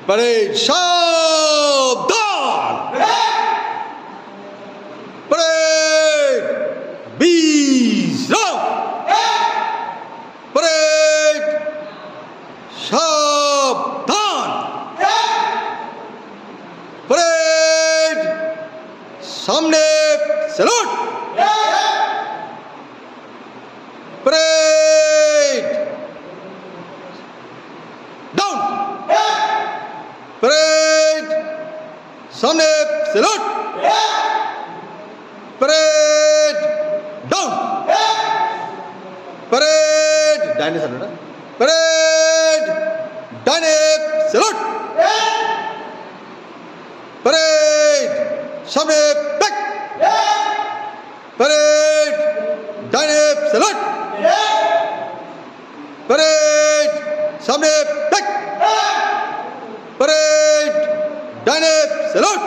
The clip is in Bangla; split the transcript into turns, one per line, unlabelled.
Parade, সাবধান! Parade, বিশ্রাম! Parade, সাবধান! Parade, সামনে স্যালুট! Parade, down! Parade, সামনে স্যালুট! Parade, down! Parade, ডাইনে স্যালুট! Parade, ডাইনে স্যালুট! Parade, সামনে ব্যাক! Parade, ডাইনে স্যালুট! Parade, সামনে ব্যাক! Parade, ডাইনে স্যালুট!